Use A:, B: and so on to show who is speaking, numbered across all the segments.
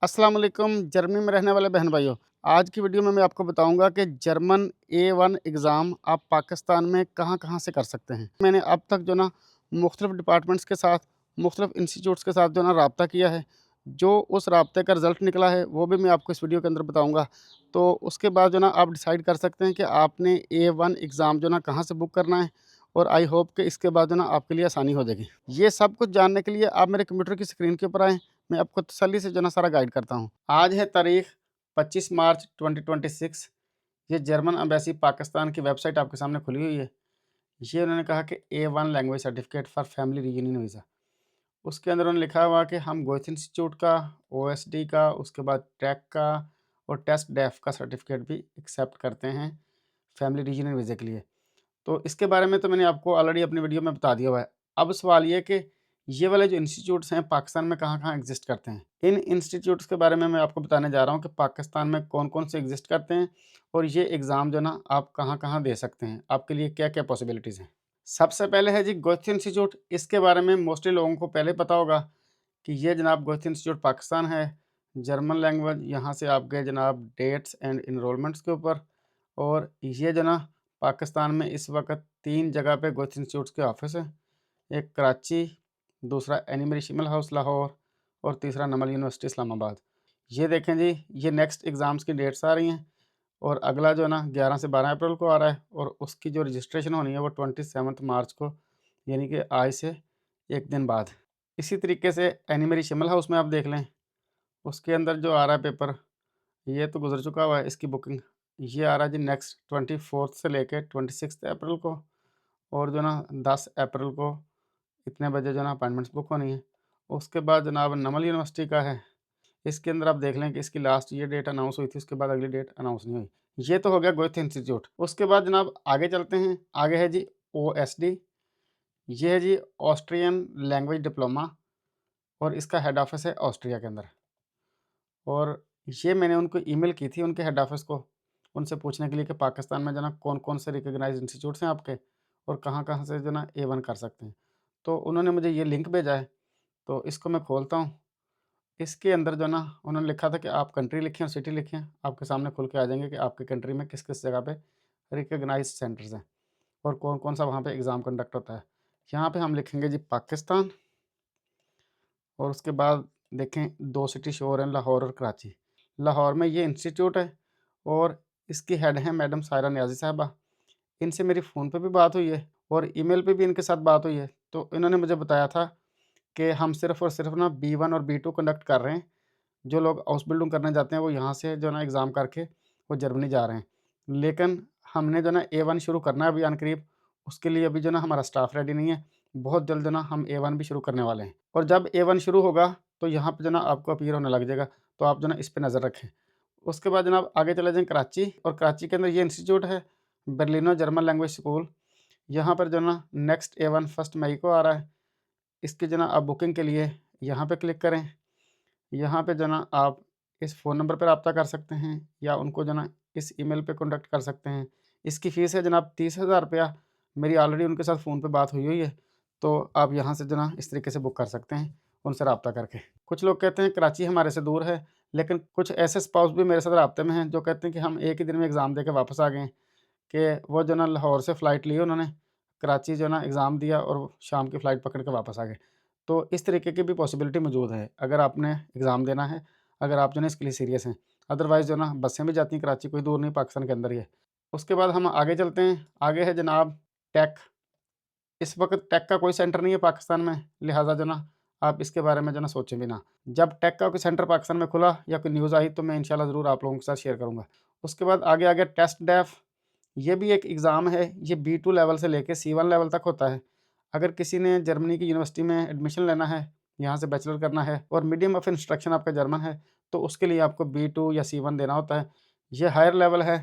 A: अस्सलाम वालेकुम जर्मनी में रहने वाले बहन भाइयों। आज की वीडियो में मैं आपको बताऊंगा कि जर्मन A1 एग्ज़ाम आप पाकिस्तान में कहां-कहां से कर सकते हैं। मैंने अब तक जो ना मुख्तलिफ डिपार्टमेंट्स के साथ, मुख्तलिफ इंस्टीट्यूट्स के साथ जो ना राब्ता किया है। जो उस राब्ते का रिज़ल्ट निकला है वो भी मैं आपको इस वीडियो के अंदर बताऊँगा। तो उसके बाद जो ना आप डिसाइड कर सकते हैं कि आपने A1 एग्ज़ाम जो ना कहाँ से बुक करना है, और आई होप कि इसके बाद जो ना आपके लिए आसानी हो जाएगी। ये सब कुछ जानने के लिए आप मेरे कंप्यूटर की स्क्रीन के ऊपर आएँ। मैं आपको तसल्ली से जो ना सारा गाइड करता हूँ। आज है तारीख 25 मार्च 2026। ये जर्मन एम्बेसी पाकिस्तान की वेबसाइट आपके सामने खुली हुई है। ये उन्होंने कहा कि A1 language certificate for family reunion visa. उसके अंदर उन्होंने लिखा हुआ कि हम गोएथ इंस्टीट्यूट का, OSD का, उसके बाद टेक का और टेस्ट डेफ का सर्टिफिकेट भी एक्सेप्ट करते हैं फैमिली रियूनियन वीज़ा के लिए। तो इसके बारे में तो मैंने आपको ऑलरेडी अपनी वीडियो में बता दिया हुआ है। अब सवाल ये है कि ये वाले जो इंस्टीट्यूट्स हैं पाकिस्तान में कहाँ-कहाँ एग्ज़िस्ट करते हैं। इन इंस्टीट्यूट्स के बारे में मैं आपको बताने जा रहा हूँ कि पाकिस्तान में कौन-कौन से एग्ज़िस्ट करते हैं, और ये एग्ज़ाम जो ना आप कहाँ-कहाँ दे सकते हैं। आपके लिए क्या-क्या पॉसिबिलिटीज़ हैं। सबसे पहले है जी गोएथ इंस्टीट्यूट। इसके बारे में मोस्टली लोगों को पहले पता होगा कि ये जनाब गोएथ इंस्टीट्यूट पाकिस्तान है। जर्मन लैंग्वेज, यहाँ से आप गए जनाब डेट्स एंड एनरोलमेंट्स के ऊपर। और ये जो ना पाकिस्तान में इस वक़्त 3 जगह पे गोएथ इंस्टीट्यूट्स के ऑफ़िस हैं। एक कराची, दूसरा एनिमल शिमल हाउस लाहौर, और तीसरा नमल यूनिवर्सिटी इस्लामाबाद। ये देखें जी, ये नेक्स्ट एग्ज़ाम्स की डेट्स आ रही हैं। और अगला जो है ना 11 से 12 अप्रैल को आ रहा है, और उसकी जो रजिस्ट्रेशन होनी है वो 27 मार्च को, यानी कि आज से 1 दिन बाद। इसी तरीके से एनिमल शिमल हाउस में आप देख लें, उसके अंदर जो आ रहा है पेपर, ये तो गुज़र चुका हुआ है इसकी बुकिंग। ये आ रहा है जी नेक्स्ट 24 से लेके 26 अप्रैल को, और जो ना 10 अप्रैल को इतने बजे जो ना अपॉइंटमेंट्स बुक होनी है। उसके बाद जनाब नमल यूनिवर्सिटी का है। इसके अंदर आप देख लें कि इसकी लास्ट ये डेट अनाउंस हुई थी, उसके बाद अगली डेट अनाउंस नहीं हुई। ये तो हो गया गोएथ इंस्टीट्यूट। उसके बाद जनाब आगे चलते हैं। आगे है जी OSD। ये है जी ऑस्ट्रियन लैंग्वेज डिप्लोमा, और इसका हेड ऑफ़िस है ऑस्ट्रिया के अंदर। और ये मैंने उनको ईमेल की थी उनके हेड ऑफ़िस को, उनसे पूछने के लिए कि पाकिस्तान में जो ना कौन-कौन से रिकॉग्नाइज़्ड इंस्टीट्यूट्स हैं आपके, और कहाँ-कहाँ से जो ना A1 कर सकते हैं। तो उन्होंने मुझे ये लिंक भेजा है, तो इसको मैं खोलता हूँ। इसके अंदर जो ना उन्होंने लिखा था कि आप कंट्री लिखें और सिटी लिखें, आपके सामने खुल के आ जाएँगे कि आपकी कंट्री में किस-किस जगह पे रिकॉग्नाइज़्ड सेंटर्स हैं, और कौन-कौन सा वहाँ पे एग्ज़ाम कंडक्ट होता है। यहाँ पे हम लिखेंगे जी पाकिस्तान, और उसके बाद देखें 2 सिटी शो हो रहे हैं, लाहौर और कराची। लाहौर में ये इंस्टीट्यूट है, और इसकी हेड हैं मैडम सायरा नियाज़ी साहिबा। इनसे मेरी फ़ोन पे भी बात हुई है, और ईमेल पे भी इनके साथ बात हुई है। तो इन्होंने मुझे बताया था कि हम सिर्फ़ और सिर्फ़ ना B1 और B2 कंडक्ट कर रहे हैं। जो लोग हाउस बिल्डिंग करने जाते हैं वो यहाँ से जो है ना एग्ज़ाम करके वो जर्मनी जा रहे हैं। लेकिन हमने जो है ना A1 शुरू करना है अभी अनकरीब, उसके लिए अभी जो है ना हमारा स्टाफ़ रेडी नहीं है। बहुत जल्द जो है ना हम A1 भी शुरू करने वाले हैं, और जब A1 शुरू होगा तो यहाँ पे जो है ना आपको अपीयर होने लग जाएगा, तो आप जो है ना इस पे नज़र रखें। उसके बाद जनाब आगे चले जाएँ कराची, और कराची के अंदर ये इंस्टीट्यूट है बर्लिनो जर्मन लैंग्वेज स्कूल। यहाँ पर जो है ना नेक्स्ट A1 1 मई को आ रहा है। इसकी जो है ना आप बुकिंग के लिए यहाँ पे क्लिक करें। यहाँ पे जो ना आप इस फ़ोन नंबर पे राब्ता कर सकते हैं, या उनको जो ना इस ईमेल पे कॉन्टैक्ट कर सकते हैं। इसकी फ़ीस है जनाब 30,000 रुपया। मेरी ऑलरेडी उनके साथ फ़ोन पे बात हुई हुई है, तो आप यहाँ से जो ना इस तरीके से बुक कर सकते हैं, उनसे राब्ता करके। कुछ लोग कहते हैं कराची हमारे से दूर है, लेकिन कुछ ऐसे स्पाउस भी मेरे साथ राब्ते में हैं जो कहते हैं कि हम एक ही दिन में एग्ज़ाम दे के वापस आ गए हैं, कि वो जो ना लाहौर से फ़्लाइट ली उन्होंने, कराची जो ना एग्ज़ाम दिया और शाम की फ़्लाइट पकड़ के वापस आ गए। तो इस तरीके की भी पॉसिबिलिटी मौजूद है, अगर आपने एग्ज़ाम देना है, अगर आप जो है इसके लिए सीरियस हैं। अदरवाइज़ जो ना बसें भी जाती हैं कराची, कोई दूर नहीं, पाकिस्तान के अंदर ही है। उसके बाद हम आगे चलते हैं। आगे है जनाब टेक। इस वक़्त टेक का कोई सेंटर नहीं है पाकिस्तान में, लिहाज़ा जो ना आप इसके बारे में जो ना सोचें भी ना। जब टेक का कोई सेंटर पाकिस्तान में खुला या कोई न्यूज़ आई तो मैं इंशाल्लाह ज़रूर आप लोगों के साथ शेयर करूँगा। उसके बाद आगे आ गया टेस्ट डेफ। ये भी एक एग्ज़ाम है, ये B2 लेवल से लेके C1 लेवल तक होता है। अगर किसी ने जर्मनी की यूनिवर्सिटी में एडमिशन लेना है, यहाँ से बैचलर करना है, और मीडियम ऑफ़ इंस्ट्रक्शन आपका जर्मन है, तो उसके लिए आपको B2 या C1 देना होता है। ये हायर लेवल है।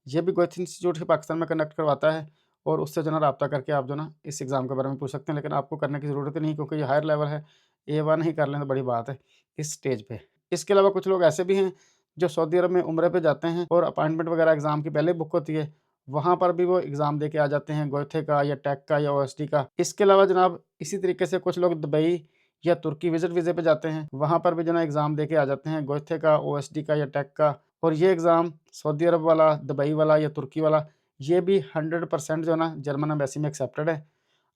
A: ये भी गोएथ इंस्टीट्यूट ही पाकिस्तान में कंडक्ट करवाता है, और उससे जो है ना राब्ता करके आप जो है ना इस एग्ज़ाम के बारे में पूछ सकते हैं, लेकिन आपको करने की ज़रूरत ही नहीं, क्योंकि ये हायर लेवल है। A1 ही कर लें तो बड़ी बात है इस स्टेज पे। इसके अलावा कुछ लोग ऐसे भी हैं जो सऊदी अरब में उम्रे पे जाते हैं, और अपॉइंटमेंट वगैरह एग्ज़ाम की पहले बुक होती है, वहाँ पर भी वो एग्ज़ाम दे के आ जाते हैं, गोएथे का या टेक का या OSD का। इसके अलावा जनाब इसी तरीके से कुछ लोग दुबई या तुर्की विज़िट वीज़े पे जाते हैं, वहाँ पर भी जो ना एग्ज़ाम दे के आ जाते हैं, गोइथे का, ओएसडी का या टेक का। और ये एग्ज़ाम सऊदी अरब वाला, दुबई वाला या तुर्की वाला, ये भी 100% जो ना जर्मन एम्बेसी में एक्सेप्टेड है।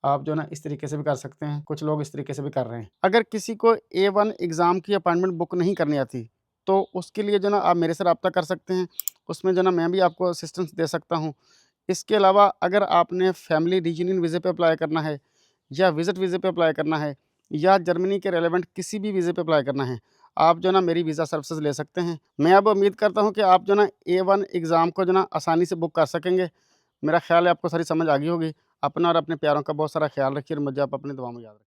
A: आप जो ना इस तरीके से भी कर सकते हैं, कुछ लोग इस तरीके से भी कर रहे हैं। अगर किसी को A1 एग्ज़ाम की अपॉइंटमेंट बुक नहीं करनी आती, तो उसके लिए जो ना आप मेरे से राब्ता कर सकते हैं, उसमें जो ना मैं भी आपको असिस्टेंस दे सकता हूँ। इसके अलावा अगर आपने फैमिली रीयूनियन वीज़े पे अप्लाई करना है या विज़िट वीज़े पे अप्लाई करना है या जर्मनी के रेलेवेंट किसी भी वीज़े पे अप्लाई करना है, आप जो ना मेरी वीज़ा सर्विसेज़ ले सकते हैं। मैं अब उम्मीद करता हूँ कि आप जो ना A1 एग्ज़ाम को जो ना आसानी से बुक कर सकेंगे। मेरा ख़्याल है आपको सारी समझ आ गई होगी। अपना और अपने प्यारों का बहुत सारा ख़्याल रखिए और मुझे आप अपनी दुआओं में याद रखें।